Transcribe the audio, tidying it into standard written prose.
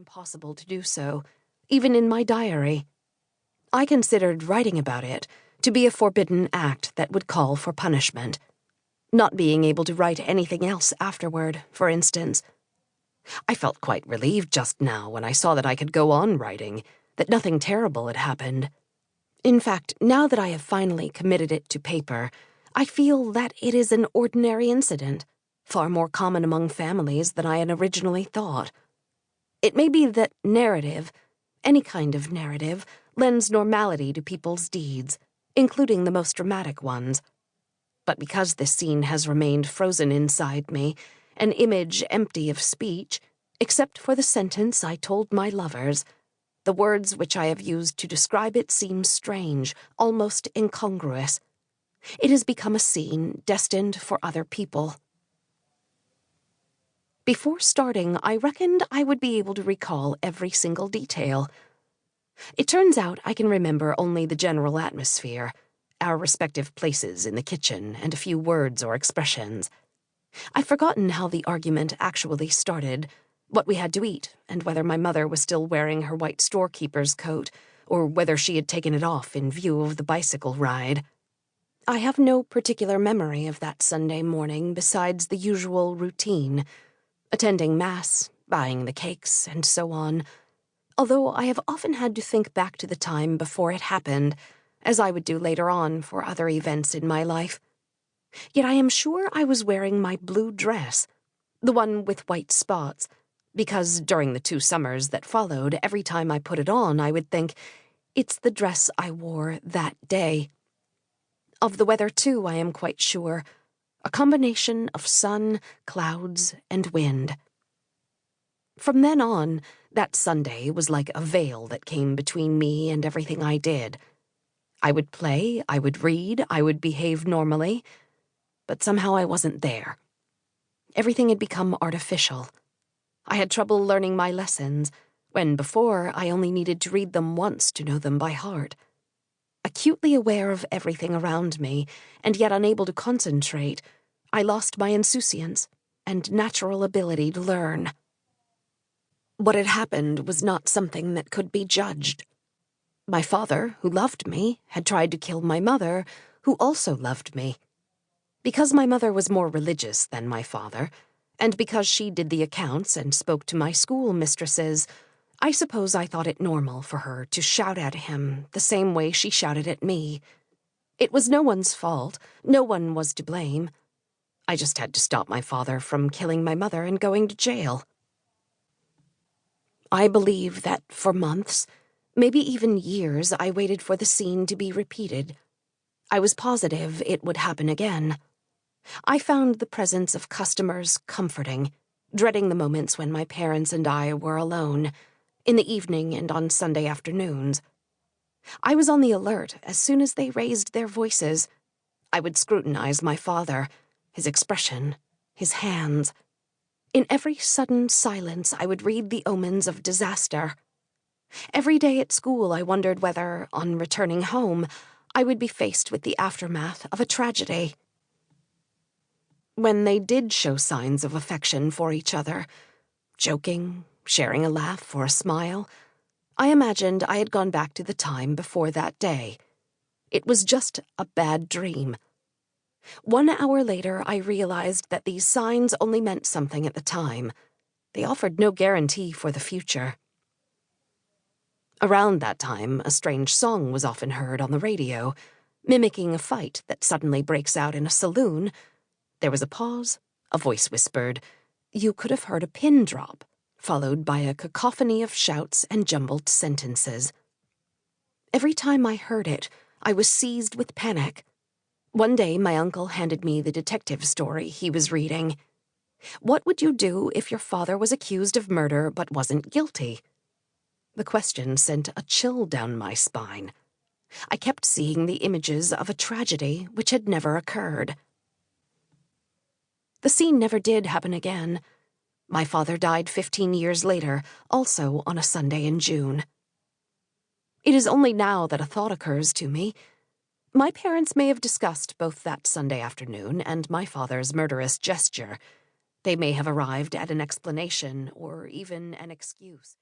impossible to do so, even in my diary. I considered writing about it to be a forbidden act that would call for punishment. Not being able to write anything else afterward, for instance. I felt quite relieved just now when I saw that I could go on writing, that nothing terrible had happened. In fact, now that I have finally committed it to paper, I feel that it is an ordinary incident, far more common among families than I had originally thought. It may be that narrative, any kind of narrative, lends normality to people's deeds, including the most dramatic ones. But because this scene has remained frozen inside me, an image empty of speech, except for the sentence I told my lovers, the words which I have used to describe it seem strange, almost incongruous. It has become a scene destined for other people. Before starting, I reckoned I would be able to recall every single detail. It turns out I can remember only the general atmosphere, our respective places in the kitchen, and a few words or expressions. I've forgotten how the argument actually started, what we had to eat, and whether my mother was still wearing her white storekeeper's coat, or whether she had taken it off in view of the bicycle ride. I have no particular memory of that Sunday morning besides the usual routine, attending Mass, buying the cakes, and so on, although I have often had to think back to the time before it happened, as I would do later on for other events in my life. Yet I am sure I was wearing my blue dress, the one with white spots, because during the 2 summers that followed, every time I put it on, I would think, it's the dress I wore that day. Of the weather, too, I am quite sure, a combination of sun, clouds, and wind. From then on, that Sunday was like a veil that came between me and everything I did. I would play, I would read, I would behave normally, but somehow I wasn't there. Everything had become artificial. I had trouble learning my lessons, when before I only needed to read them once to know them by heart. Acutely aware of everything around me, and yet unable to concentrate, I lost my insouciance and natural ability to learn. What had happened was not something that could be judged. My father, who loved me, had tried to kill my mother, who also loved me. Because my mother was more religious than my father, and because she did the accounts and spoke to my school mistresses, I suppose I thought it normal for her to shout at him the same way she shouted at me. It was no one's fault, no one was to blame. I just had to stop my father from killing my mother and going to jail. I believe that for months, maybe even years, I waited for the scene to be repeated. I was positive it would happen again. I found the presence of customers comforting, dreading the moments when my parents and I were alone, in the evening and on Sunday afternoons. I was on the alert as soon as they raised their voices. I would scrutinize my father, his expression, his hands. In every sudden silence, I would read the omens of disaster. Every day at school, I wondered whether, on returning home, I would be faced with the aftermath of a tragedy. When they did show signs of affection for each other, joking, sharing a laugh or a smile, I imagined I had gone back to the time before that day. It was just a bad dream. 1 hour later, I realized that these signs only meant something at the time. They offered no guarantee for the future. Around that time, a strange song was often heard on the radio, mimicking a fight that suddenly breaks out in a saloon. There was a pause, a voice whispered, "You could have heard a pin drop," followed by a cacophony of shouts and jumbled sentences. Every time I heard it, I was seized with panic. One day, my uncle handed me the detective story he was reading. What would you do if your father was accused of murder but wasn't guilty? The question sent a chill down my spine. I kept seeing the images of a tragedy which had never occurred. The scene never did happen again. My father died 15 years later, also on a Sunday in June. It is only now that a thought occurs to me. My parents may have discussed both that Sunday afternoon and my father's murderous gesture. They may have arrived at an explanation or even an excuse.